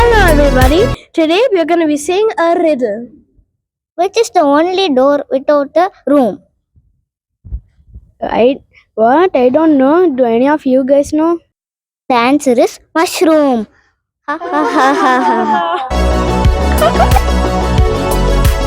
Hello everybody, today we are going to be saying a riddle. Which is the only door without a room? I don't know. Do any of you guys know? The answer is mushroom. Ha ha ha ha ha.